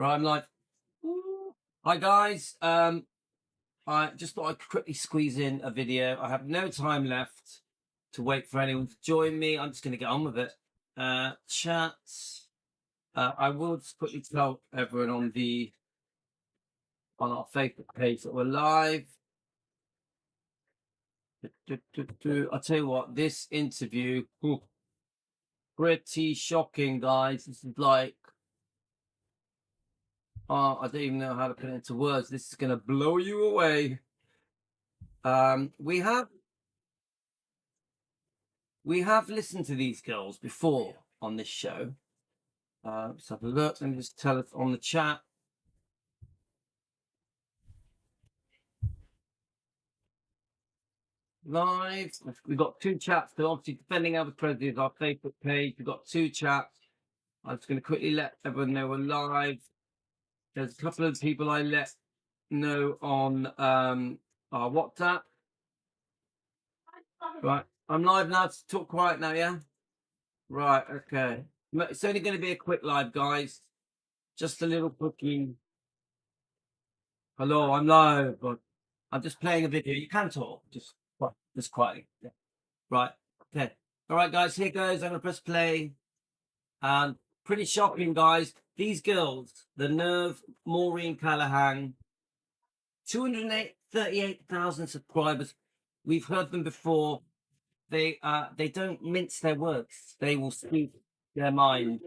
Right, I'm like, hi guys. I just thought I'd quickly squeeze in a video. I have no time left to wait for anyone to join me. I'm just going to get on with it. Chat. I will just quickly tell everyone on our Facebook page that we're live. I'll tell you what, this interview, pretty shocking, guys. This is like, I don't even know how to put it into words. This is going to blow you away. We have listened to these girls before on this show. Let's have a look. Let me just tell us on the chat. Live. We've got two chats. So obviously, Defending Elvis Presley is our Facebook page. We've got two chats. I'm just going to quickly let everyone know we're live. There's a couple of people I let know on our WhatsApp. Right. I'm live now. Talk quiet now, yeah? Right, okay. It's only going to be a quick live, guys. Just a little quickie. Hello, I'm live, but I'm just playing a video. You can talk, just quietly. Yeah. Right, okay. All right, guys, here goes. I'm going to press play. And pretty shocking, guys. These girls, the nerve, Maureen Callahan, 238,000 subscribers. We've heard them before. They don't mince their words. They will speak their mind.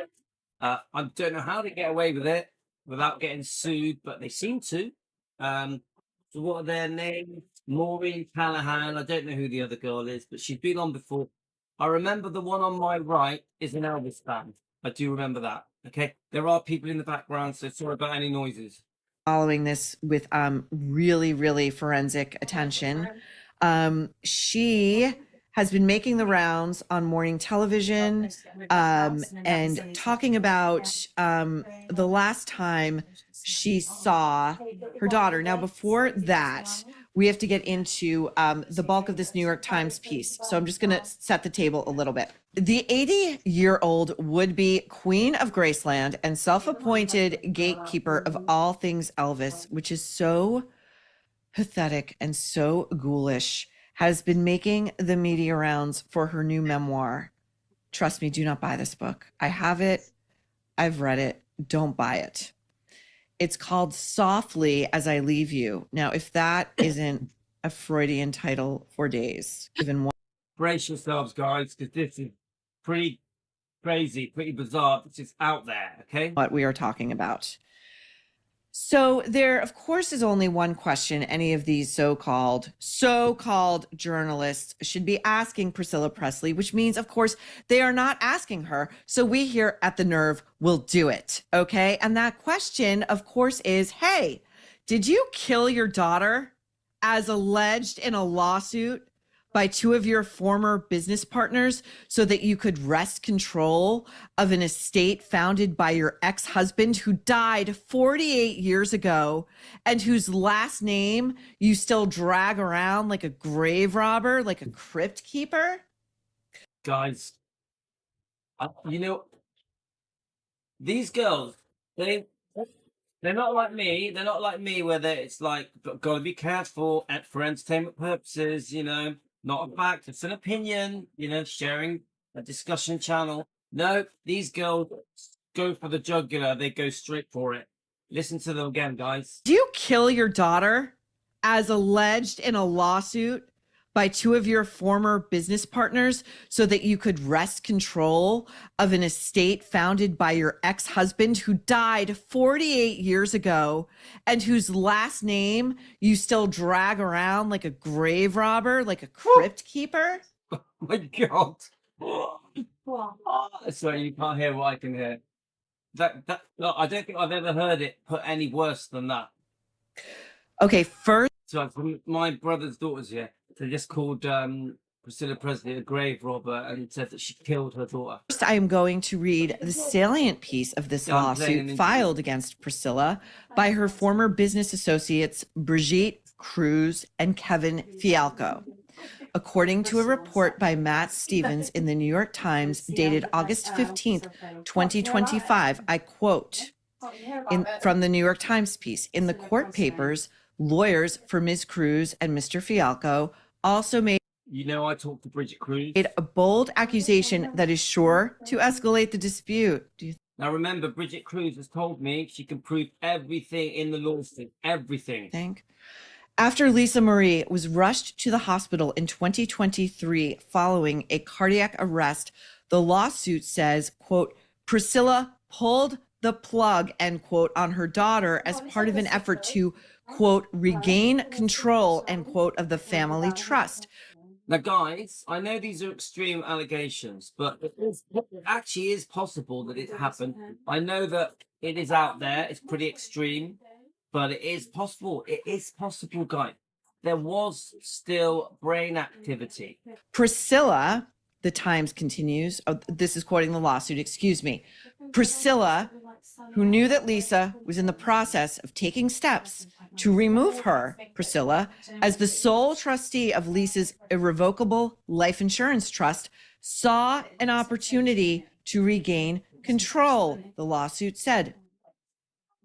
I don't know how to get away with it without getting sued, but they seem to. So what are their names? Maureen Callahan. I don't know who the other girl is, but she's been on before. I remember the one on my right is an Elvis fan. I do remember that. Okay. There are people in the background, so sorry about any noises. Following this with really, really forensic attention. She has been making the rounds on morning television and talking about the last time she saw her daughter. Now, before that, we have to get into the bulk of this New York Times piece. So I'm just going to set the table a little bit. The 80-year-old would-be Queen of Graceland and self-appointed gatekeeper of all things Elvis, which is so pathetic and so ghoulish, has been making the media rounds for her new memoir. Trust me, do not buy this book. I have it. I've read it. Don't buy it. It's called Softly as I Leave You. Now, if that isn't a Freudian title for days, given one. Brace yourselves, guys, because this is pretty crazy, pretty bizarre. This is out there, okay? What we are talking about. So there, of course, is only one question any of these so-called journalists should be asking Priscilla Presley, which means, of course, they are not asking her. So we here at The Nerve will do it, okay? And that question, of course, is, hey, did you kill your daughter as alleged in a lawsuit by two of your former business partners so that you could wrest control of an estate founded by your ex-husband who died 48 years ago and whose last name you still drag around like a grave robber, like a crypt keeper? Guys, you know, these girls, they're not like me. They're not like me where it's like, got to be careful for entertainment purposes, you know. Not a fact, it's an opinion, you know, sharing a discussion channel. No, these girls go for the jugular. They go straight for it. Listen to them again, guys. Do you kill your daughter as alleged in a lawsuit by two of your former business partners so that you could wrest control of an estate founded by your ex-husband who died 48 years ago and whose last name you still drag around like a grave robber, like a crypt keeper? Oh my God. Sorry, you can't hear what I can hear. No, I don't think I've ever heard it put any worse than that. Okay, first. So my brother's daughter's here. They just called Priscilla Presley a grave robber and said that she killed her daughter. First, I am going to read the salient piece of this lawsuit filed against Priscilla by her former business associates, Brigitte Cruz and Kevin Fialco. According to a report by Matt Stevens in the New York Times dated August 15th, 2025, I quote, From the New York Times piece. In the court papers, lawyers for Ms. Cruz and Mr. Fialco also made I talked to Bridget Cruz. a bold accusation that is sure to escalate the dispute. Now remember, Bridget Cruz has told me she can prove everything in the lawsuit. Everything. After Lisa Marie was rushed to the hospital in 2023 following a cardiac arrest, the lawsuit says, quote, Priscilla pulled the plug, end quote, on her daughter as part of an effort to, quote, regain control, end quote, of the family trust. Now, guys, I know these are extreme allegations, but it actually is possible that it happened. I know that it is out there. It's pretty extreme, but it is possible. It is possible, guys. There was still brain activity. Priscilla, the Times continues, this is quoting the lawsuit, excuse me. Priscilla, who knew that Lisa was in the process of taking steps to remove her, Priscilla, as the sole trustee of Lisa's irrevocable life insurance trust, saw an opportunity to regain control, the lawsuit said.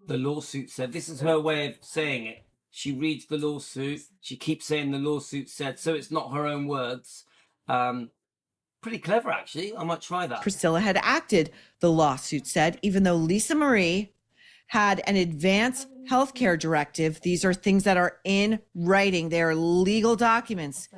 The lawsuit said, this is her way of saying it. She reads the lawsuit. She keeps saying the lawsuit said, so it's not her own words. Pretty clever, actually. I might try that. Priscilla had acted, the lawsuit said, even though Lisa Marie had an advance healthcare directive. These are things that are in writing. They are legal documents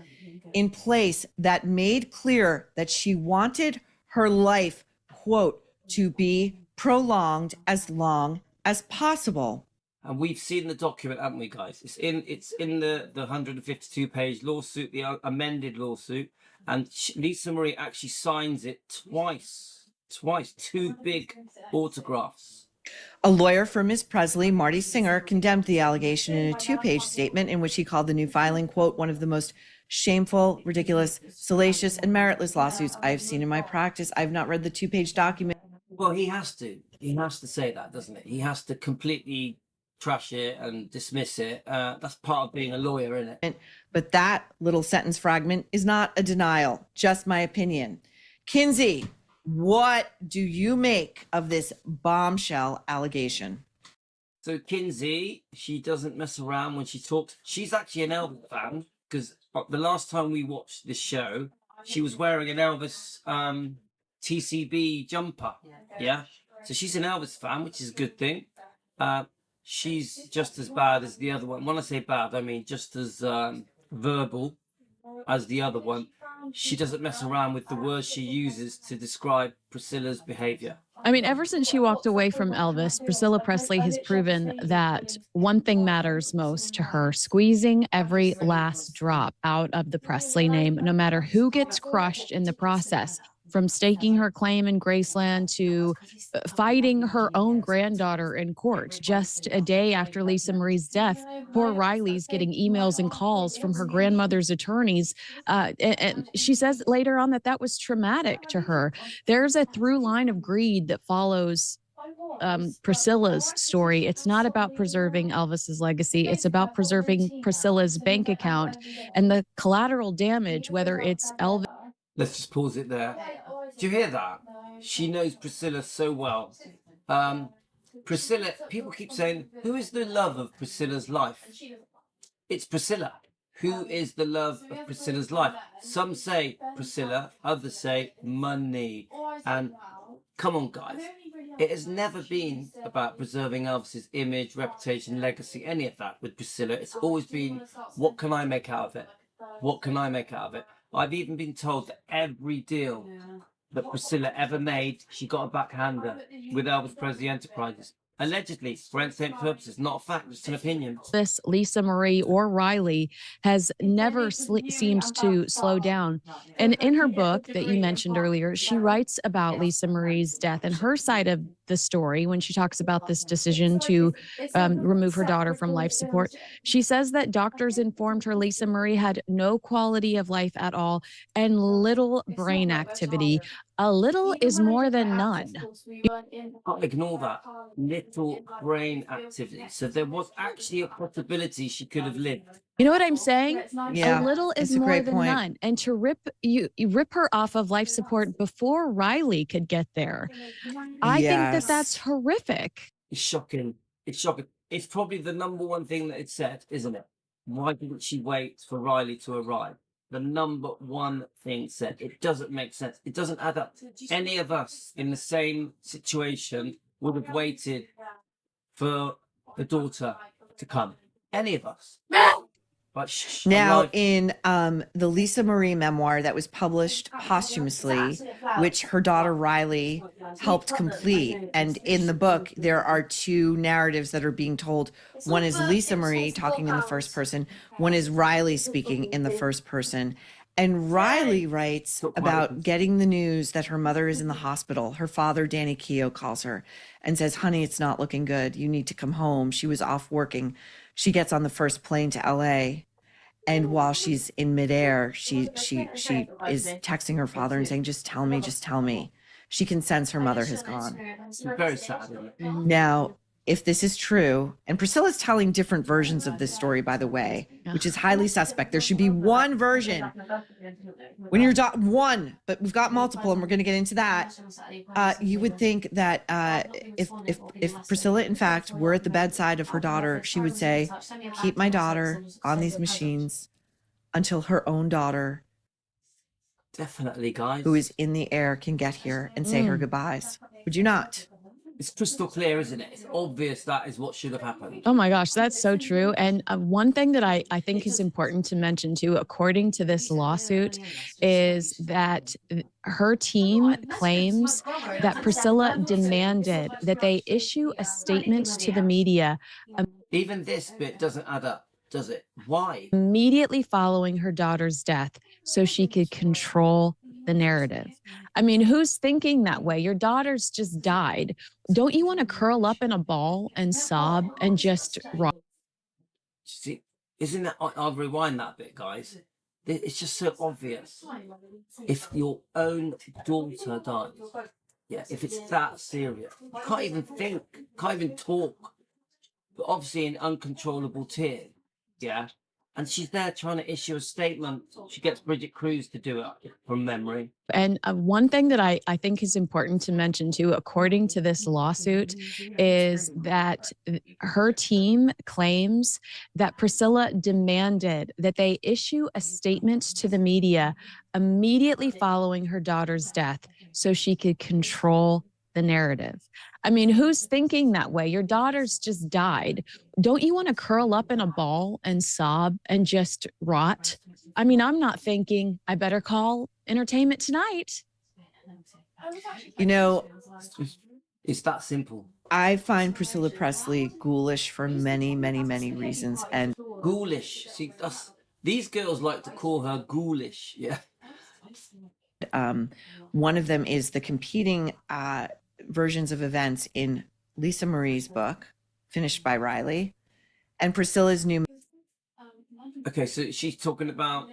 in place that made clear that she wanted her life, quote, to be prolonged as long as possible. And we've seen the document, haven't we, guys? It's in the 152-page lawsuit, the amended lawsuit. And Lisa Marie actually signs it twice, 2 big autographs. A lawyer for Ms. Presley, Marty Singer, condemned the allegation in a 2-page statement in which he called the new filing, quote, one of the most shameful, ridiculous, salacious, and meritless lawsuits I have seen in my practice. I've not read the 2-page document. Well, he has to. He has to say that, doesn't he? He has to completely trash it and dismiss it. That's part of being a lawyer, isn't it? But that little sentence fragment is not a denial, just my opinion. Kinsey, what do you make of this bombshell allegation? So Kinsey, she doesn't mess around when she talks. She's actually an Elvis fan, because the last time we watched this show, she was wearing an Elvis TCB jumper. Yeah. So she's an Elvis fan, which is a good thing. She's just as bad as the other one. When I say bad, I mean just as verbal as the other one. She doesn't mess around with the words she uses to describe Priscilla's behavior. I mean, ever since she walked away from Elvis, Priscilla Presley has proven that one thing matters most to her, squeezing every last drop out of the Presley name, no matter who gets crushed in the process. From staking her claim in Graceland to fighting her own granddaughter in court. Just a day after Lisa Marie's death, poor Riley's getting emails and calls from her grandmother's attorneys. And she says later on that was traumatic to her. There's a through line of greed that follows Priscilla's story. It's not about preserving Elvis's legacy. It's about preserving Priscilla's bank account and the collateral damage, whether it's Elvis. Let's just pause it there. Do you hear that? She knows Priscilla so well. Priscilla, people keep saying, who is the love of Priscilla's life? It's Priscilla. Who is the love of Priscilla's life? Some say Priscilla, others say money. And come on, guys. It has never been about preserving Elvis's image, reputation, legacy, any of that with Priscilla. It's always been, what can I make out of it? What can I make out of it? I've even been told that every deal that Priscilla ever made, she got a backhander with Elvis Presley Enterprises. Allegedly, for entertainment purposes, not a fact, just an opinion. This Lisa Marie or Riley has never seemed to slow down. And in her book that you mentioned earlier, she writes about Lisa Marie's death and her side of the story when she talks about this decision to remove her daughter from life support. She says that doctors informed her Lisa Marie had no quality of life at all and little brain activity. A little is more than none. Ignore that. Little brain activity. So there was actually a possibility she could have lived. You know what I'm saying? Yeah, a little is more than none. And to rip her off of life support before Riley could get there, I think that's horrific. It's shocking. It's shocking. It's probably the number one thing that it said, isn't it? Why didn't she wait for Riley to arrive? The number one thing said. It doesn't make sense. It doesn't add up. Any of us in the same situation would have waited for the daughter to come. Any of us. But Now, in the Lisa Marie memoir that was published posthumously, which her daughter Riley helped complete, and in the book, there are two narratives that are being told. One is Lisa Marie talking in the first person, one is Riley speaking in the first person. And Riley writes about getting the news that her mother is in the hospital. Her father, Danny Keough, calls her and says, "Honey, it's not looking good. You need to come home." She was off working. She gets on the first plane to LA. And while she's in midair, she is texting her father and saying, just tell me, just tell me. She can sense her mother has gone. It's very sad, isn't it? Now, if this is true, and Priscilla's telling different versions of this story, by the way, which is highly suspect. There should be one version. When you're one, but we've got multiple, and we're going to get into that. You would think that if Priscilla, in fact, were at the bedside of her daughter, she would say, "Keep my daughter on these machines until her own daughter, definitely, guys, who is in the air, can get here and say her goodbyes." Would you not? It's crystal clear, isn't it? It's obvious that is what should have happened. Oh my gosh, that's so true. And one thing that I think is important to mention too, according to this lawsuit, is that her team claims that Priscilla demanded that they issue a statement to the media. Even this bit doesn't add up, does it? Why? Immediately following her daughter's death, so she could control the narrative. I mean, who's thinking that way? Your daughter's just died. Don't you want to curl up in a ball and sob and just rock? See, isn't that? I'll rewind that bit, guys. It's just so obvious. If your own daughter dies, yeah, if it's that serious, you can't even think, can't even talk. But obviously, an uncontrollable tear, yeah. And she's there trying to issue a statement. She gets Bridget Cruz to do it from memory. And one thing that I think is important to mention too, according to this lawsuit, is that her team claims that Priscilla demanded that they issue a statement to the media immediately following her daughter's death, so she could control the narrative. I mean, who's thinking that way? Your daughter's just died. Don't you want to curl up in a ball and sob and just rot? I mean, I'm not thinking I better call Entertainment Tonight. You know, it's that simple. I find Priscilla Presley ghoulish for many, many, many reasons. And ghoulish. See, these girls like to call her ghoulish. Yeah. One of them is the competing versions of events in Lisa Marie's book, finished by Riley, and Priscilla's new. Okay, so she's talking about.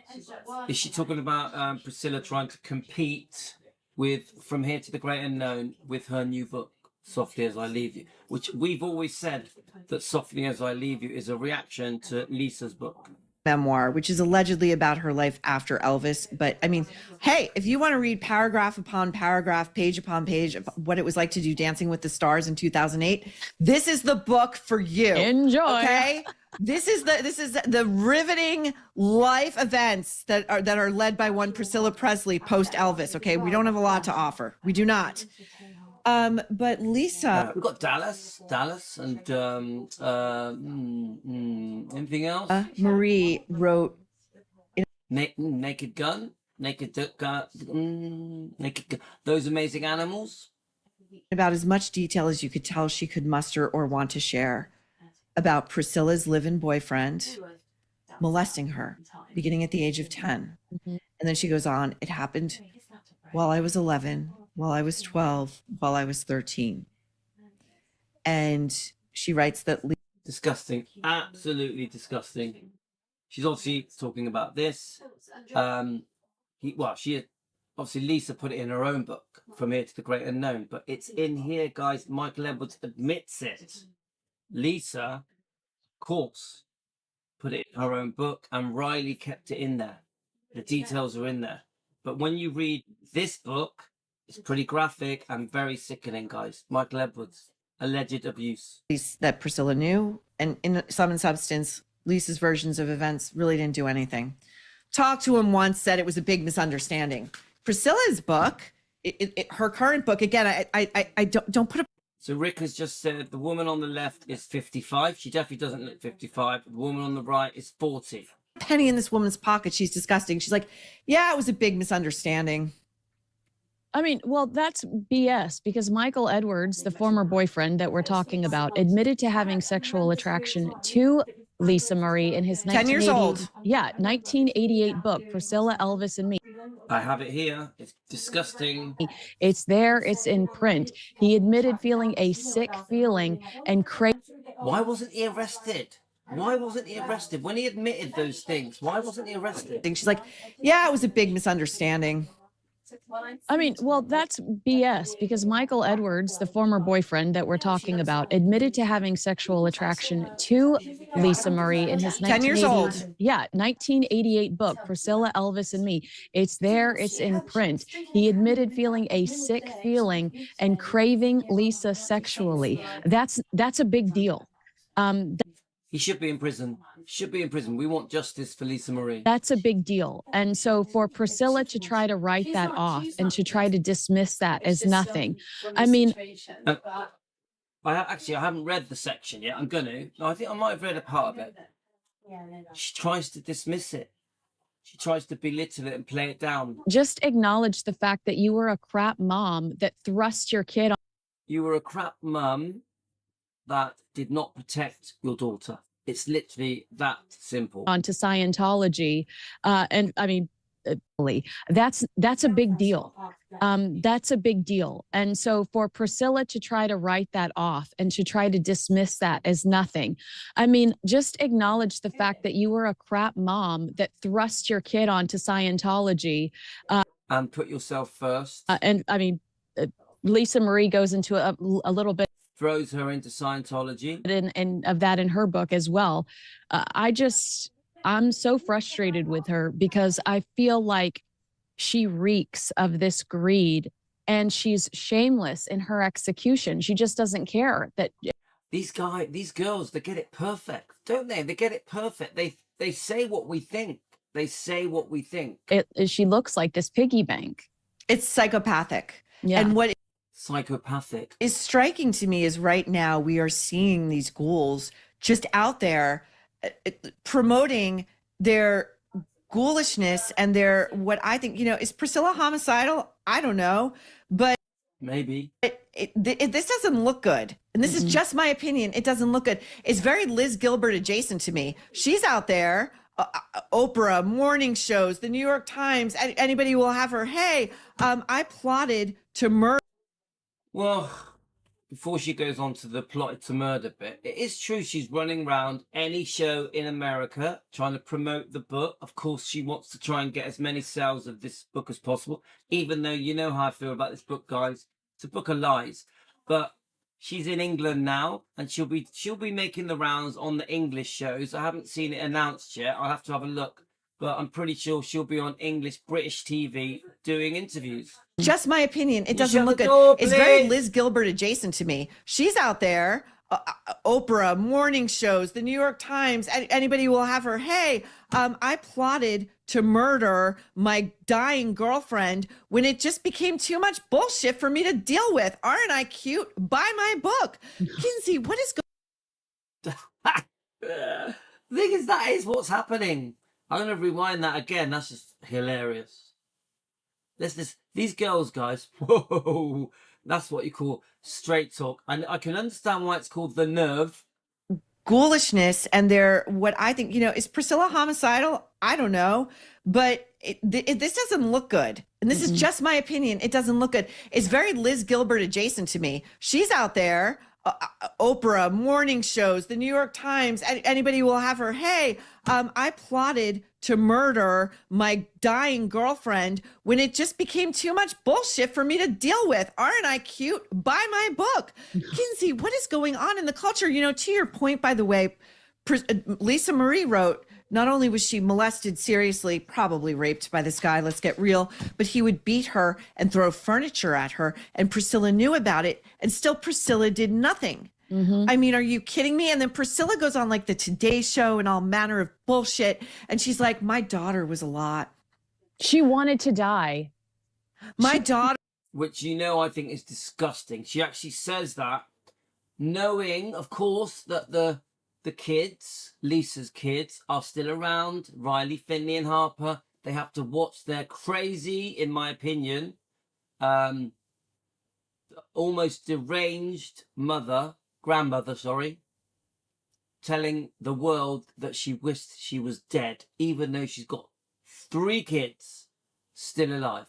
Is she talking about Priscilla trying to compete with From Here to the Great Unknown with her new book, Softly as I Leave You, which we've always said that Softly as I Leave You is a reaction to Lisa's book. Memoir, which is allegedly about her life after Elvis. But I mean, hey, if you want to read paragraph upon paragraph, page upon page, what it was like to do Dancing with the Stars in 2008, this is the book for you. Enjoy. Okay. This is the riveting life events that are led by one Priscilla Presley post Elvis. Okay. We don't have a lot to offer. We do not. But Lisa, we've got Dallas, and anything else? Marie wrote Naked Gun, Those Amazing Animals. About as much detail as you could tell she could muster or want to share about Priscilla's live-in boyfriend molesting her beginning at the age of 10. And then she goes on, it happened while I was 11, while I was 12, while I was 13. And she writes that disgusting, absolutely disgusting. She's obviously talking about this. Obviously Lisa put it in her own book, From Here to the Great Unknown, but it's in here, guys. Michael Edwards admits it. Lisa, of course, put it in her own book, and Riley kept it in there. The details are in there. But when you read this book, it's pretty graphic and very sickening, guys. Michael Edwards. alleged abuse. That Priscilla knew, and in sum and substance, Lisa's versions of events really didn't do anything. Talked to him once, said it was a big misunderstanding. Priscilla's book, her current book, again, I don't put a. So Rick has just said the woman on the left is 55. She definitely doesn't look 55. The woman on the right is 40. Penny in this woman's pocket. She's disgusting. She's like, yeah, it was a big misunderstanding. I mean, well, that's BS because Michael Edwards, the former boyfriend that we're talking about, admitted to having sexual attraction to Lisa Marie in his 10 years old. 1988 book, Priscilla, Elvis, and Me. I have it here. It's disgusting. It's there. It's in print. He admitted feeling a sick feeling and craving. Why wasn't he arrested? Why wasn't he arrested? When he admitted those things, why wasn't he arrested? She's like, yeah, it was a big misunderstanding. I mean, well, that's BS because Michael Edwards, the former boyfriend that we're talking about, admitted to having sexual attraction to Lisa Marie in his 10 years old. 1988 book, Priscilla, Elvis, and Me. It's there. It's in print. He admitted feeling a sick feeling and craving Lisa sexually. That's a big deal. He should be in prison. Should be in prison. We want justice for Lisa Marie. That's a big deal. And so for Priscilla to try to write that off and to try to dismiss that as nothing, I mean, I haven't read the section yet. I'm going to. No, I think I might have read a part of it. She tries to dismiss it. She tries to belittle it and play it down. Just acknowledge the fact that you were a crap mom that thrust your kid on. You were a crap mum that did not protect your daughter. It's literally that simple. Onto Scientology. And I mean, that's a big deal. That's a big deal. And so for Priscilla to try to write that off and to try to dismiss that as nothing, I mean, just acknowledge the fact that you were a crap mom that thrust your kid onto Scientology. And put yourself first. And I mean, Lisa Marie goes into a little bit. Throws her into Scientology. And of that in her book as well. I'm so frustrated with her because I feel like she reeks of this greed and she's shameless in her execution. She just doesn't care that these girls, they get it perfect, don't they? They get it perfect. They say what we think. They say what we think. She looks like this piggy bank. It's psychopathic. Yeah. And what psychopathic is striking to me is right now we are seeing these ghouls just out there promoting their ghoulishness and their, what I think, is Priscilla homicidal? I don't know, but maybe this doesn't look good. And this is just my opinion. It doesn't look good. It's very Liz Gilbert adjacent to me. She's out there, Oprah, morning shows, the New York Times, anybody will have her. Hey, I plotted to murder. Well, before she goes on to the plotted to murder bit, it is true she's running around any show in America trying to promote the book. Of course, she wants to try and get as many sales of this book as possible, even though you know how I feel about this book, guys. It's a book of lies. But she's in England now, and she'll be making the rounds on the English shows. I haven't seen it announced yet. I'll have to have a look. But I'm pretty sure she'll be on British TV doing interviews. Just my opinion. It doesn't look good. It's very Liz Gilbert adjacent to me. She's out there, Oprah, morning shows, the New York Times, anybody will have her. Hey, I plotted to murder my dying girlfriend when it just became too much bullshit for me to deal with. Aren't I cute? Buy my book. Kinsey, what is going on? The thing is, that is what's happening. I'm going to rewind that again. That's just hilarious. These girls, guys, whoa, that's what you call straight talk. And I can understand why it's called the nerve. Ghoulishness and their, what I think, is Priscilla homicidal? I don't know, but this doesn't look good. And this is just my opinion. It doesn't look good. It's very Liz Gilbert adjacent to me. She's out there, Oprah, morning shows, the New York Times, anybody will have her. Hey, I plotted to murder my dying girlfriend when it just became too much bullshit for me to deal with. Aren't I cute? Buy my book. Kinsey, what is going on in the culture? To your point, by the way, Lisa Marie wrote, not only was she molested seriously, probably raped by this guy, let's get real, but he would beat her and throw furniture at her. And Priscilla knew about it. And still Priscilla did nothing. I mean, are you kidding me? And then Priscilla goes on like the Today Show and all manner of bullshit. And she's like, my daughter was a lot. She wanted to die. My daughter. Which, I think is disgusting. She actually says that, knowing, of course, that the kids, Lisa's kids, are still around. Riley, Finley, and Harper. They have to watch their crazy, in my opinion, almost deranged grandmother, telling the world that she wished she was dead, even though she's got 3 kids still alive.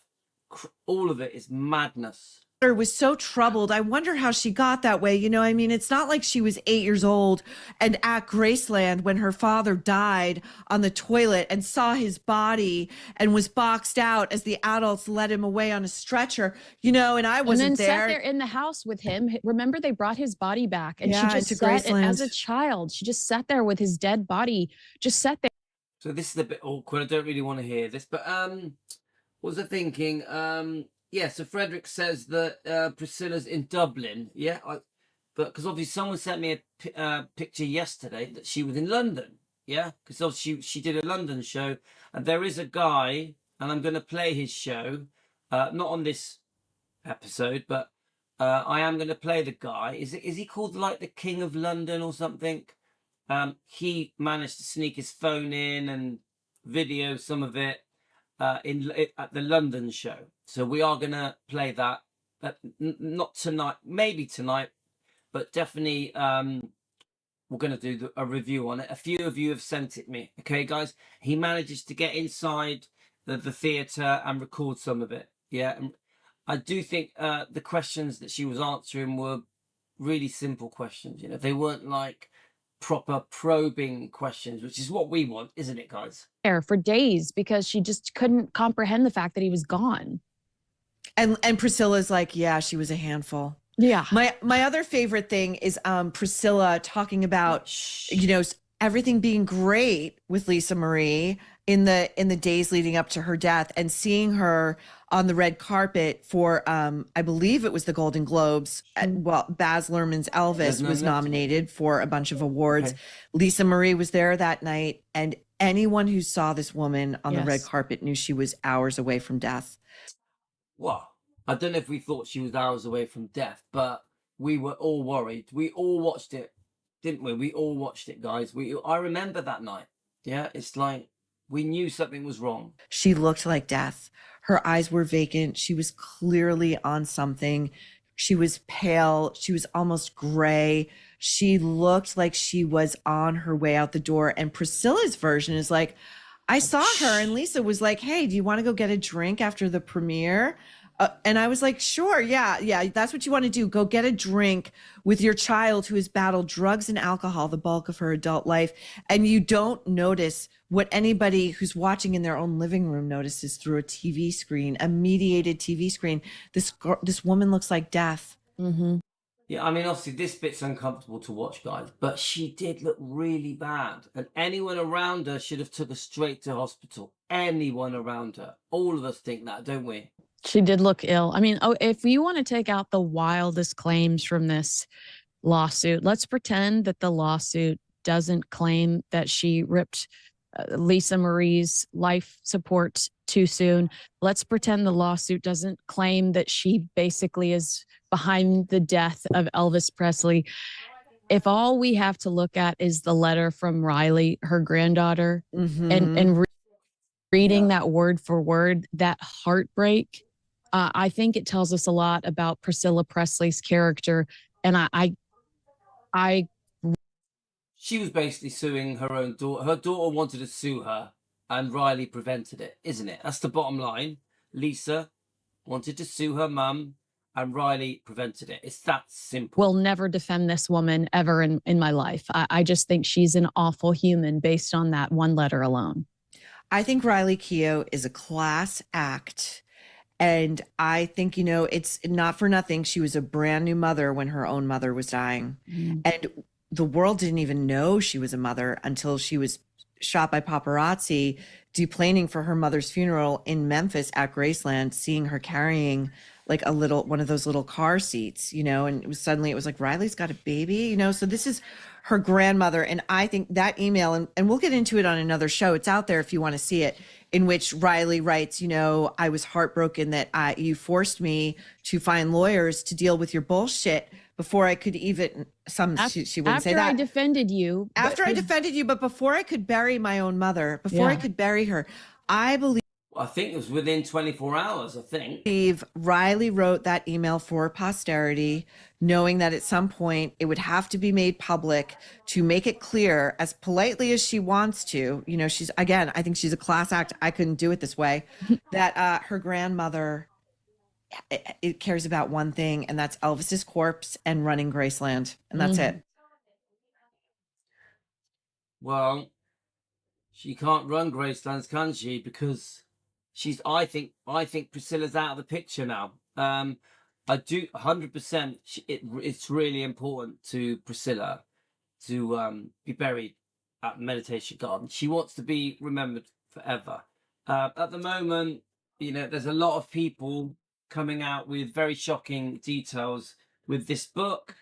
All of it is madness. Was so troubled. I wonder how she got that way. I mean, it's not like she was 8 years old and at Graceland when her father died on the toilet and saw his body and was boxed out as the adults led him away on a stretcher, and I wasn't there. And then sat there in the house with him. Remember, they brought his body back, and she just sat, Graceland. as a child, she just sat there with his dead body, just sat there. So this is a bit awkward. I don't really want to hear this, but what was I thinking? Yeah, so Frederick says that Priscilla's in Dublin. Yeah, but because obviously someone sent me a picture yesterday that she was in London. Yeah, because obviously she did a London show, and there is a guy, and I'm going to play his show, not on this episode, but I am going to play the guy. Is he called like the King of London or something? He managed to sneak his phone in and video some of it. At the London show. So we are going to play that, not tonight, maybe tonight, but definitely we're going to do a review on it. A few of you have sent it me. Okay, guys? He manages to get inside the theatre and record some of it. Yeah, and I do think the questions that she was answering were really simple questions. They weren't like proper probing questions, which is what we want, isn't it, guys? For days because she just couldn't comprehend the fact that he was gone. And Priscilla's like, yeah, she was a handful. Yeah. My other favorite thing is Priscilla talking about everything being great with Lisa Marie in the days leading up to her death, and seeing her on the red carpet for I believe it was the Golden Globes. Baz Luhrmann's Elvis was nominated for a bunch of awards. Okay. Lisa Marie was there that night, and anyone who saw this woman on the red carpet knew she was hours away from death. Well, I don't know if we thought she was hours away from death, but we were all worried. We all watched it, didn't we? We all watched it, guys. I remember that night. Yeah, it's like we knew something was wrong. She looked like death. Her eyes were vacant. She was clearly on something. She was pale. She was almost gray. She looked like she was on her way out the door. And Priscilla's version is like, I saw her and Lisa was like, hey, do you want to go get a drink after the premiere? And I was like, sure, yeah, that's what you want to do. Go get a drink with your child who has battled drugs and alcohol the bulk of her adult life. And you don't notice what anybody who's watching in their own living room notices through a TV screen, a mediated TV screen. This woman looks like death. Mm-hmm. Yeah, I mean, obviously this bit's uncomfortable to watch, guys, but she did look really bad. And anyone around her should have took her straight to hospital. Anyone around her. All of us think that, don't we? She did look ill. I mean, if you want to take out the wildest claims from this lawsuit, let's pretend that the lawsuit doesn't claim that she ripped Lisa Marie's life support too soon. Let's pretend the lawsuit doesn't claim that she basically is behind the death of Elvis Presley. If all we have to look at is the letter from Riley, her granddaughter, and reading that word for word, that heartbreak, I think it tells us a lot about Priscilla Presley's character. And I she was basically suing her own daughter. Her daughter wanted to sue her, and Riley prevented it, isn't it? That's the bottom line. Lisa wanted to sue her mum, and Riley prevented it. It's that simple. Will never defend this woman ever in my life. I just think she's an awful human based on that one letter alone. I think Riley Keough is a class act. And I think, it's not for nothing. She was a brand new mother when her own mother was dying. And the world didn't even know she was a mother until she was shot by paparazzi deplaning for her mother's funeral in Memphis at Graceland, seeing her carrying like one of those little car seats, you know, and it was like, Riley's got a baby, you know? So this is her grandmother. And I think that email, and we'll get into it on another show. It's out there if you want to see it, in which Riley writes, you know, I was heartbroken that you forced me to find lawyers to deal with your bullshit before I could even she wouldn't say that. After I defended you. After I defended you, but before I could bury my own mother, before I could bury her, I believe it was within 24 hours, I think. Riley wrote that email for posterity, knowing that at some point it would have to be made public to make it clear, as politely as she wants to, you know, I think she's a class act. I couldn't do it this way, that her grandmother, it cares about one thing, and that's Elvis's corpse and running Graceland. And that's it. Well, she can't run Gracelands, can she? Because I think Priscilla's out of the picture now. I do 100%. It's really important to Priscilla to be buried at Meditation Garden. She wants to be remembered forever. At the moment, you know, there's a lot of people coming out with very shocking details with this book.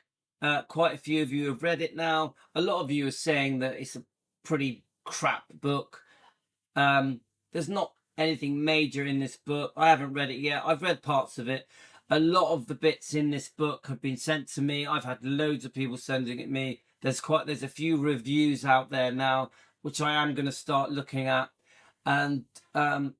Quite a few of you have read it now. A lot of you are saying that it's a pretty crap book. There's not anything major in this book. I haven't read it yet. I've read parts of it. A lot of the bits in this book have been sent to me. I've had loads of people sending it me. There's a few reviews out there now, which I am going to start looking at. And I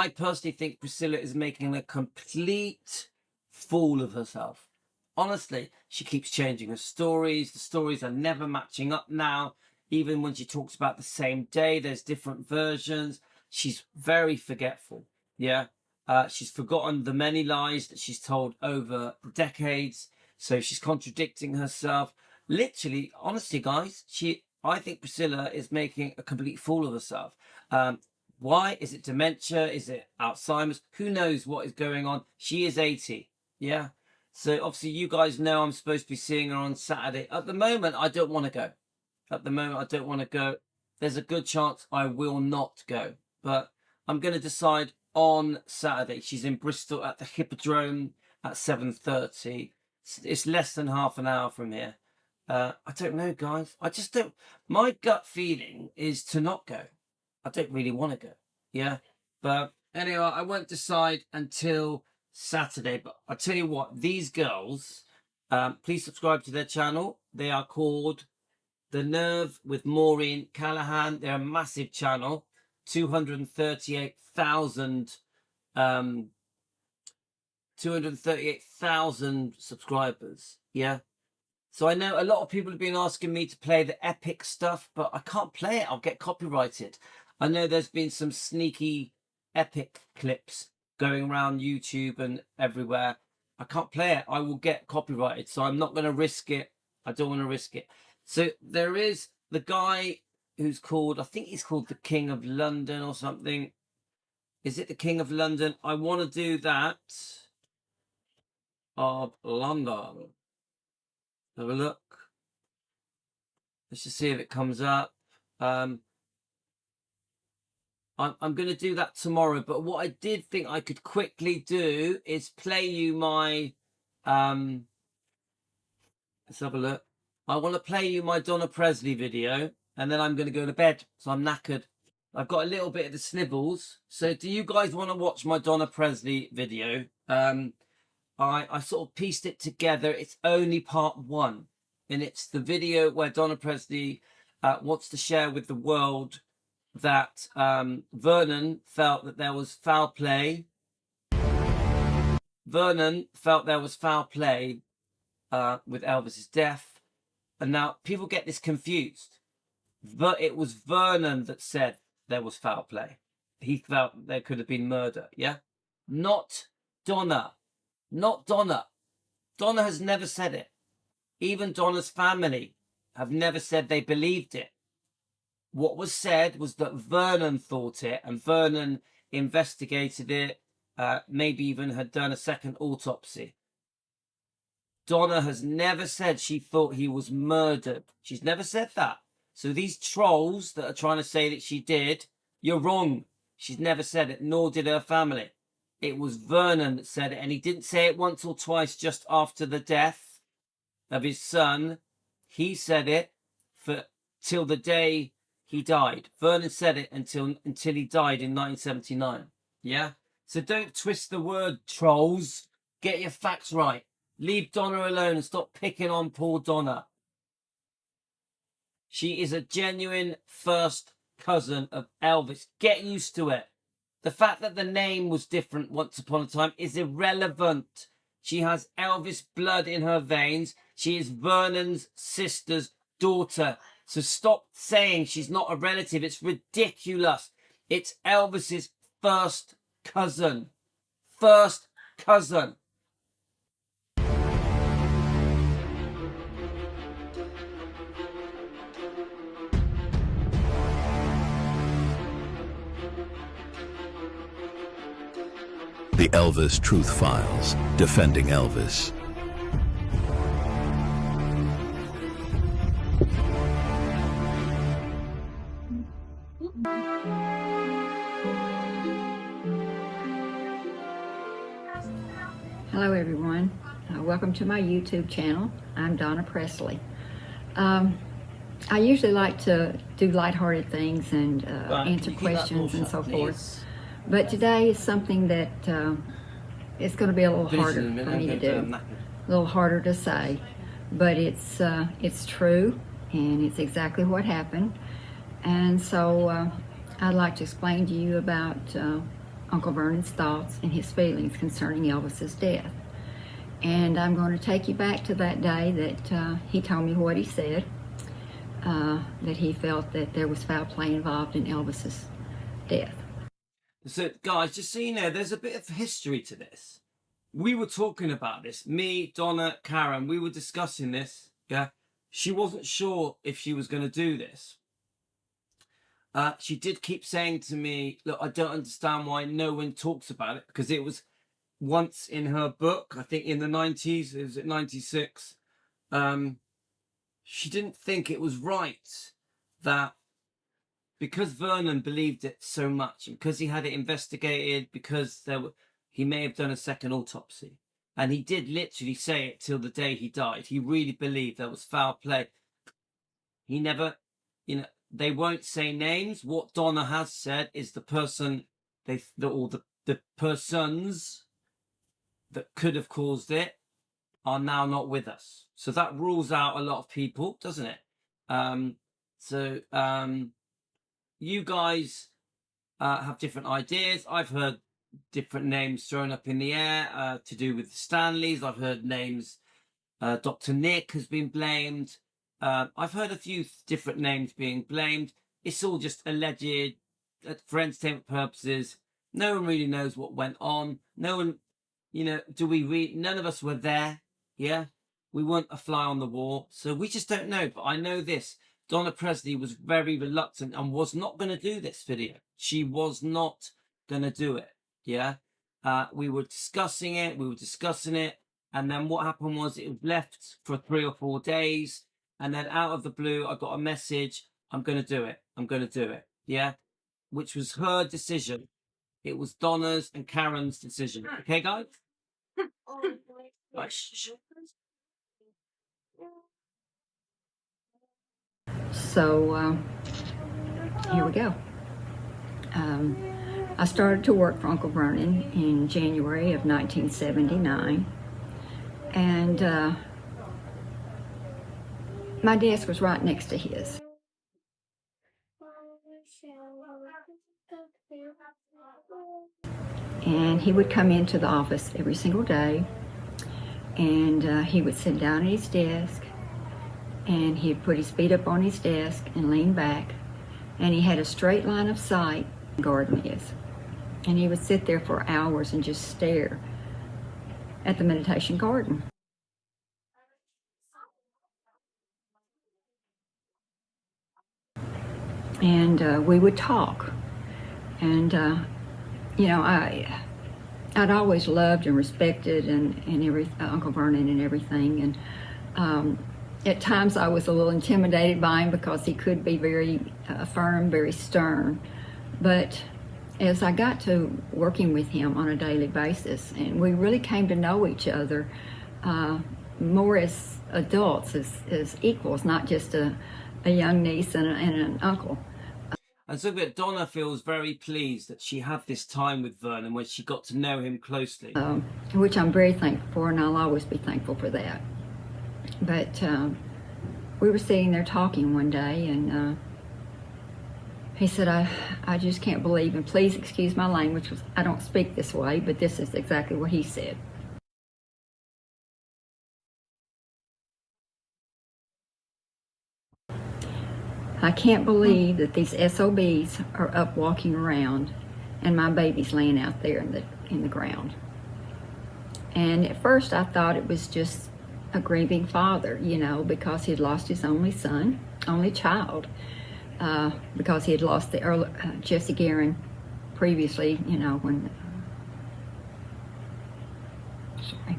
personally think Priscilla is making a complete fool of herself. Honestly, she keeps changing her stories. The stories are never matching up now. Even when she talks about the same day, there's different versions. She's very forgetful. Yeah. She's forgotten the many lies that she's told over decades. So she's contradicting herself. Literally, honestly, guys, I think Priscilla is making a complete fool of herself. Why? Is it dementia? Is it Alzheimer's? Who knows what is going on? She is 80. Yeah. So obviously you guys know I'm supposed to be seeing her on Saturday. At the moment, I don't want to go. There's a good chance I will not go. But I'm going to decide on Saturday. She's in Bristol at the Hippodrome at 7:30. It's less than half an hour from here. I don't know, guys. I just don't. My gut feeling is to not go. I don't really want to go. Yeah. But anyway, I won't decide until Saturday. But I tell you what, these girls, please subscribe to their channel. They are called The Nerve with Maureen Callahan. They're a massive channel. 238,000 subscribers. Yeah. So I know a lot of people have been asking me to play the epic stuff, but I can't play it. I'll get copyrighted. I know there's been some sneaky epic clips going around YouTube and everywhere. I can't play it. I will get copyrighted. So I'm not going to risk it. I don't want to risk it. So there is the guy who's called, I think he's called the King of London or something. Is it the King of London? I want to do that. Of London. Have a look. Let's just see if it comes up. I'm going to do that tomorrow. But what I did think I could quickly do is play you my... let's have a look. I want to play you my Donna Presley video. And then I'm going to go to bed. So I'm knackered. I've got a little bit of the snibbles. So do you guys want to watch my Donna Presley video? I sort of pieced it together. It's only part one. And it's the video where Donna Presley wants to share with the world that Vernon felt that there was foul play. Vernon felt there was foul play with Elvis's death. And now people get this confused. But it was Vernon that said there was foul play. He felt there could have been murder, yeah? Not Donna. Not Donna. Donna has never said it. Even Donna's family have never said they believed it. What was said was that Vernon thought it, and Vernon investigated it, maybe even had done a second autopsy. Donna has never said she thought he was murdered. She's never said that. So these trolls that are trying to say that she did, you're wrong. She's never said it, nor did her family. It was Vernon that said it, and he didn't say it once or twice just after the death of his son. He said it for till the day he died. Vernon said it until he died in 1979. Yeah? So don't twist the word, trolls. Get your facts right. Leave Donna alone and stop picking on poor Donna. She is a genuine first cousin of Elvis. Get used to it. The fact that the name was different once upon a time is irrelevant. She has Elvis blood in her veins. She is Vernon's sister's daughter. So stop saying she's not a relative. It's ridiculous. It's Elvis's first cousin. First cousin. The Elvis Truth Files, defending Elvis. Hello everyone, welcome to my YouTube channel. I'm Donna Presley. I usually like to do lighthearted things and answer questions and so forth. But today is something that it's going to be a little harder for me to do, a little harder to say, but it's true and it's exactly what happened. And so I'd like to explain to you about Uncle Vernon's thoughts and his feelings concerning Elvis's death. And I'm going to take you back to that day that he told me what he said, that he felt that there was foul play involved in Elvis's death. So, guys, just so you know, there's a bit of history to this. We were talking about this. Me, Donna, Karen, we were discussing this. Yeah. She wasn't sure if she was going to do this. She did keep saying to me, look, I don't understand why no one talks about it, because it was once in her book, I think in the 90s, it was at 96. She didn't think it was right that because Vernon believed it so much, and because he had it investigated, because he may have done a second autopsy, and he did literally say it till the day he died. He really believed there was foul play. He never, they won't say names. What Donna has said is the person, the persons that could have caused it are now not with us. So that rules out a lot of people, doesn't it? You guys have different ideas. I've heard different names thrown up in the air to do with the Stanleys. I've heard names. Dr. Nick has been blamed. I've heard a few different names being blamed. It's all just alleged for entertainment purposes. No one really knows what went on. No one, none of us were there. Yeah. We weren't a fly on the wall. So we just don't know. But I know this. Donna Presley was very reluctant and was not going to do this video. She was not going to do it. Yeah. We were discussing it. And then what happened was it was left for 3 or 4 days. And then out of the blue, I got a message. I'm going to do it. Yeah. Which was her decision. It was Donna's and Karen's decision. Okay, guys? Right. So here we go. I started to work for Uncle Vernon in January of 1979, and my desk was right next to his. And he would come into the office every single day, and he would sit down at his desk, and he'd put his feet up on his desk and lean back, and he had a straight line of sight where the garden is. And he would sit there for hours and just stare at the meditation garden. And we would talk. And, I'd always loved and respected and Uncle Vernon and everything. And At times I was a little intimidated by him because he could be very firm, very stern. But as I got to working with him on a daily basis, and we really came to know each other more as adults, as equals, not just a young niece and an uncle. And so that Donna feels very pleased that she had this time with Vernon when she got to know him closely. Which I'm very thankful for, and I'll always be thankful for that. But we were sitting there talking one day, and he said, I just can't believe, and please excuse my language, I don't speak this way, but this is exactly what he said. I can't believe that these SOBs are up walking around and my baby's laying out there in the ground. And at first I thought it was just a grieving father, you know, because he had lost his only son, only child, because he had lost the Jesse Guerin previously, you know, when, sorry.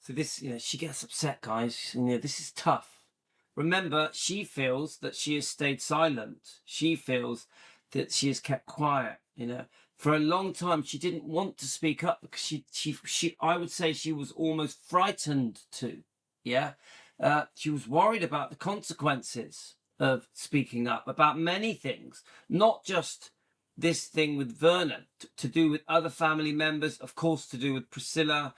So this, you know, she gets upset, guys. You know, this is tough. Remember, she feels that she has stayed silent. She feels that she has kept quiet. You know, for a long time, she didn't want to speak up because she I would say she was almost frightened to. Yeah, she was worried about the consequences of speaking up about many things, not just this thing with Vernon, to do with other family members, of course, to do with Priscilla.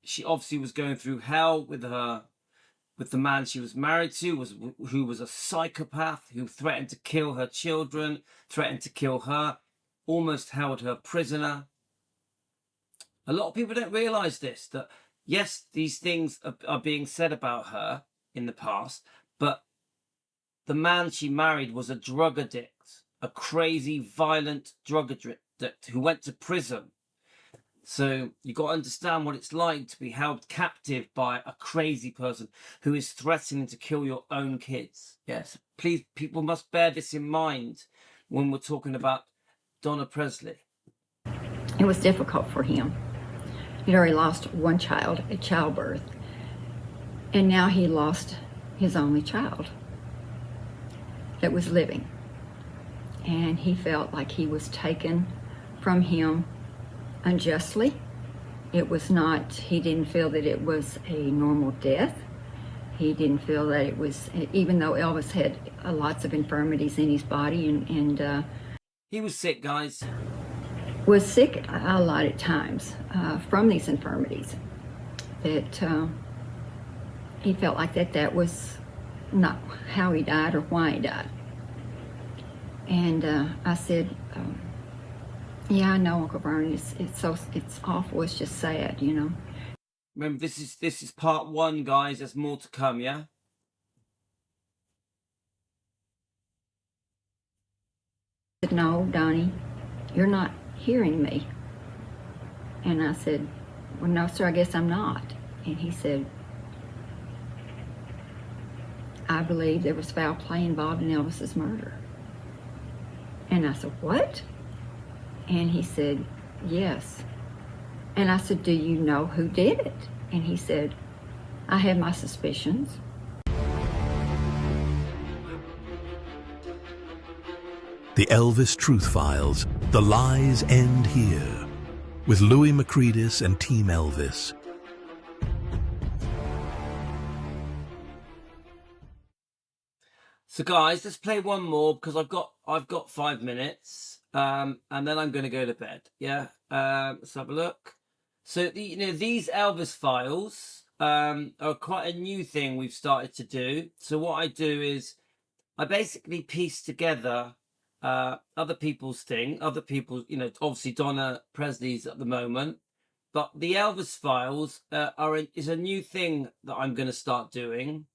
She obviously was going through hell with the man she was married to, who was a psychopath, who threatened to kill her children, threatened to kill her, almost held her prisoner. A lot of people don't realize this, that yes, these things are being said about her in the past, but the man she married was a drug addict, a crazy, violent drug addict who went to prison. So you got to understand what it's like to be held captive by a crazy person who is threatening to kill your own kids. Yes, please, people must bear this in mind when we're talking about Donna Presley. It was difficult for him. He'd already lost one child at childbirth, and now he lost his only child that was living. And he felt like he was taken from him unjustly. It was not, he didn't feel that it was a normal death. He didn't feel that it was, even though Elvis had lots of infirmities in his body and he was sick, guys. Was sick a lot at times from these infirmities. That he felt like that was not how he died or why he died. And I said, yeah, I know, Uncle Vernon. It's awful. It's just sad, you know. Remember, this is part one, guys. There's more to come, yeah? He said, no, Donnie, you're not hearing me. And I said, well, no, sir, I guess I'm not. And he said, I believe there was foul play involved in Elvis's murder. And I said, what? And he said, yes. And I said, do you know who did it? And he said, I have my suspicions. The Elvis Truth Files, The Lies End Here, with Louis McCredis and Team Elvis. So guys, let's play one more because I've got 5 minutes, and then I'm going to go to bed. Yeah, let's have a look. So these Elvis files are quite a new thing we've started to do. So what I do is I basically piece together other people's obviously Donna Presley's at the moment, but the Elvis files is a new thing that I'm going to start doing.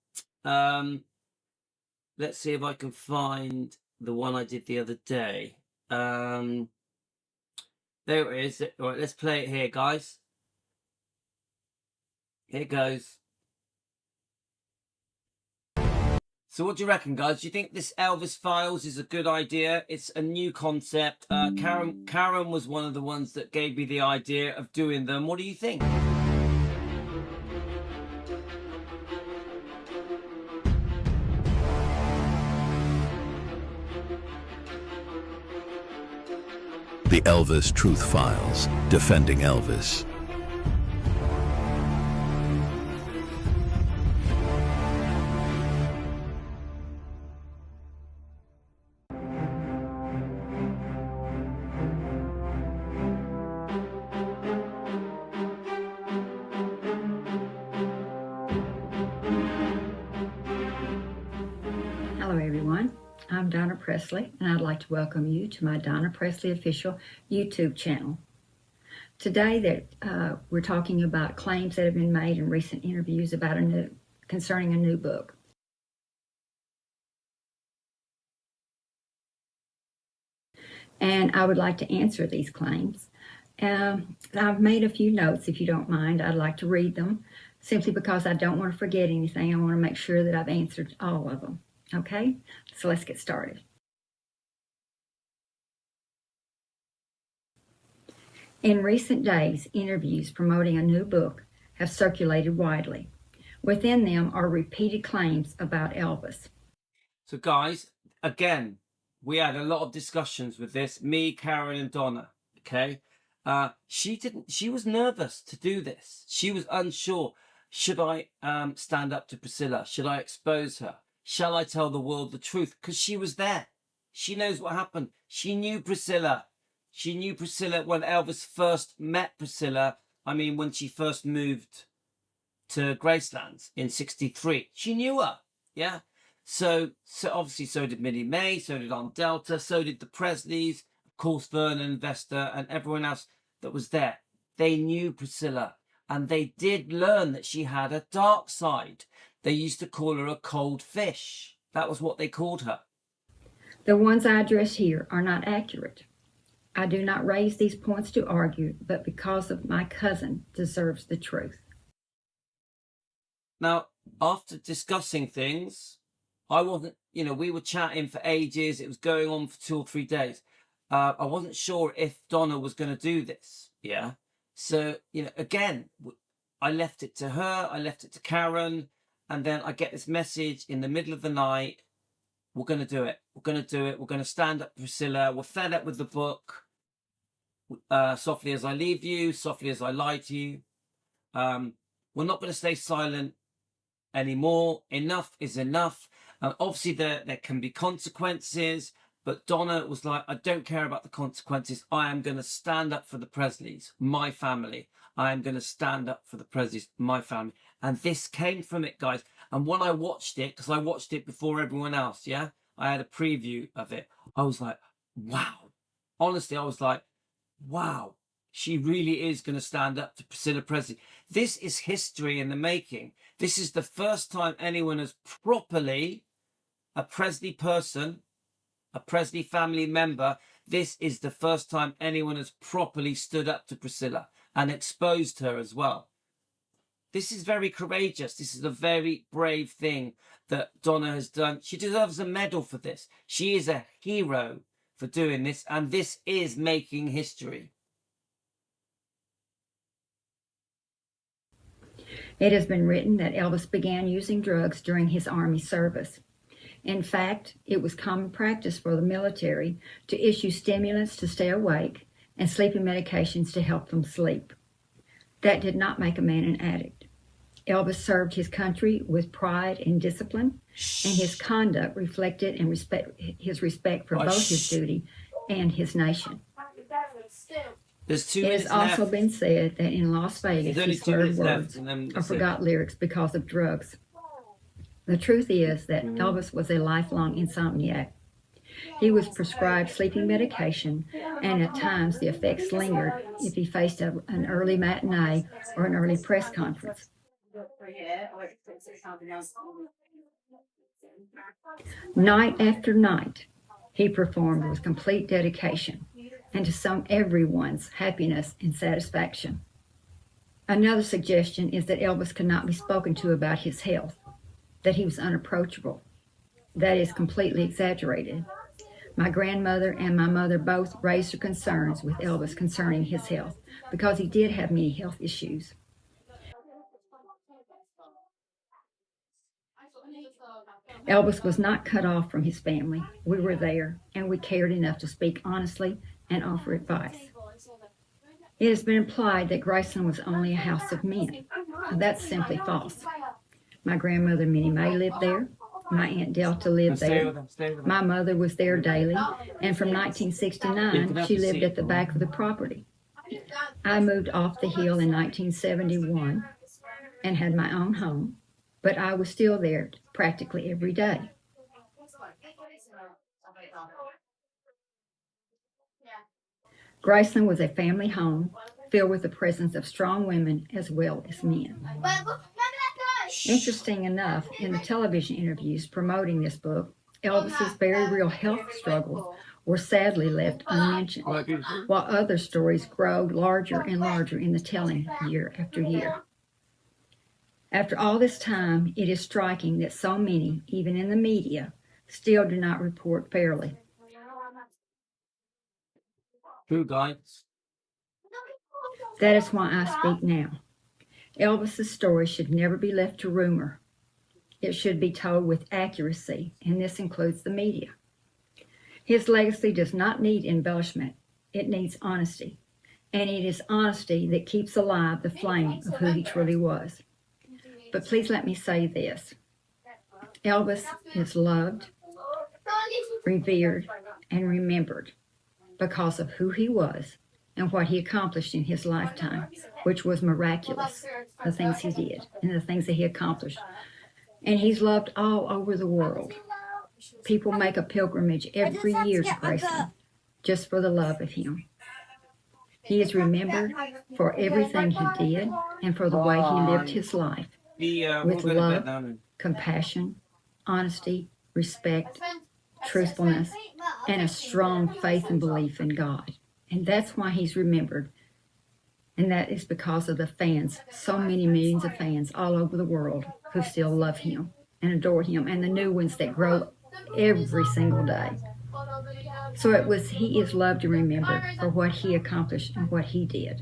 Let's see if I can find the one I did the other day. There it is. All right, let's play it here, guys. Here it goes. So what do you reckon, guys? Do you think this Elvis Files is a good idea? It's a new concept. Karen was one of the ones that gave me the idea of doing them. What do you think? The Elvis Truth Files, defending Elvis. Hello everyone, I'm Donna Presley and I'd like to welcome you to my Donna Presley official YouTube channel. Today we're talking about claims that have been made in recent interviews about concerning a new book. And I would like to answer these claims. I've made a few notes. If you don't mind, I'd like to read them simply because I don't want to forget anything. I want to make sure that I've answered all of them. Okay, so let's get started. In recent days, interviews promoting a new book have circulated widely. Within them are repeated claims about Elvis. So guys, again, we had a lot of discussions with this, me, Karen and Donna, okay? She was nervous to do this. She was unsure. Should I stand up to Priscilla? Should I expose her? Shall I tell the world the truth? Because she was there. She knows what happened. She knew Priscilla. She knew Priscilla when Elvis first met Priscilla. I mean, when she first moved to Graceland in '63. She knew her, yeah? So obviously so did Minnie May, so did Aunt Delta, so did the Presleys, of course Vernon, Vesta, and everyone else that was there. They knew Priscilla, and they did learn that she had a dark side. They used to call her a cold fish. That was what they called her. The ones I address here are not accurate. I do not raise these points to argue, but because of my cousin deserves the truth. Now, after discussing things, I wasn't, we were chatting for ages. It was going on for 2 or 3 days. I wasn't sure if Donna was going to do this. Yeah. So, again, I left it to her. I left it to Karen. And then I get this message in the middle of the night. We're going to do it. We're going to do it. We're going to stand up, Priscilla. We're fed up with the book. Softly as I leave you, softly as I lie to you. We're not going to stay silent anymore. Enough is enough. Obviously, there can be consequences. But Donna was like, I don't care about the consequences. I am going to stand up for the Presleys, my family. I am going to stand up for the Presleys, my family. And this came from it, guys. And when I watched it, because I watched it before everyone else, yeah? I had a preview of it. I was like, wow. Honestly, I was like, wow. She really is going to stand up to Priscilla Presley. This is history in the making. This is the first time anyone has properly, a Presley person, a Presley family member, this is the first time anyone has properly stood up to Priscilla and exposed her as well. This is very courageous. This is a very brave thing that Donna has done. She deserves a medal for this. She is a hero for doing this, and this is making history. It has been written that Elvis began using drugs during his Army service. In fact, it was common practice for the military to issue stimulants to stay awake and sleeping medications to help them sleep. That did not make a man an addict. Elvis served his country with pride and discipline, and his conduct reflected and his respect for both his duty and his nation. There's 2 It minutes has also left. been said that in Las Vegas he slurred words or forgot lyrics because of drugs. The truth is that Elvis was a lifelong insomniac. He was prescribed sleeping medication, and at times the effects lingered if he faced an early matinee or an early press conference. Night after night, he performed with complete dedication and to everyone's happiness and satisfaction. Another suggestion is that Elvis could not be spoken to about his health, that he was unapproachable. That is completely exaggerated. My grandmother and my mother both raised their concerns with Elvis concerning his health because he did have many health issues. Elvis was not cut off from his family. We were there, and we cared enough to speak honestly and offer advice. It has been implied that Graceland was only a house of men. That's simply false. My grandmother Minnie Mae lived there. My Aunt Delta lived there. My mother was there daily, and from 1969, she lived at the back of the property. I moved off the hill in 1971 and had my own home, but I was still there practically every day. Graceland was a family home filled with the presence of strong women as well as men. Interesting enough, in the television interviews promoting this book, Elvis's very real health struggles were sadly left unmentioned, while other stories grow larger and larger in the telling year after year. After all this time, it is striking that so many, even in the media, still do not report fairly. True, guys. That is why I speak now. Elvis's story should never be left to rumor. It should be told with accuracy, and this includes the media. His legacy does not need embellishment. It needs honesty. And it is honesty that keeps alive the flame of who he truly was. But please let me say this. Elvis is loved, revered, and remembered because of who he was and what he accomplished in his lifetime, which was miraculous, the things he did and the things that he accomplished. And he's loved all over the world. People make a pilgrimage every year to Graceland just for the love of him. He is remembered for everything he did and for the way he lived his life with love, compassion, honesty, respect, truthfulness, and a strong faith and belief in God. And that's why he's remembered. And that is because of the fans, so many millions of fans all over the world who still love him and adore him, and the new ones that grow every single day. So he is loved and remembered for what he accomplished and what he did,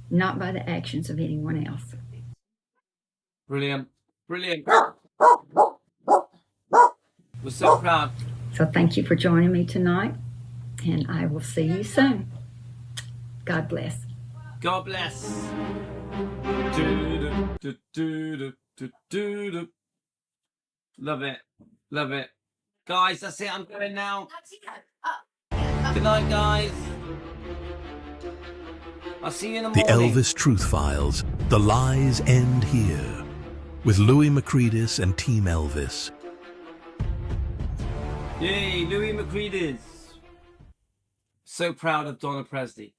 not by the actions of anyone else. Brilliant. Brilliant. We're so proud. So thank you for joining me tonight, and I will see you soon. God bless. God bless. Love it. Love it. Guys, that's it. I'm going now. Good night, guys. I'll see you in the The morning. Elvis Truth Files. The lies end here. With Louis Macreedis and Team Elvis. Yay, Louis Macreedis. So proud of Donna Presley.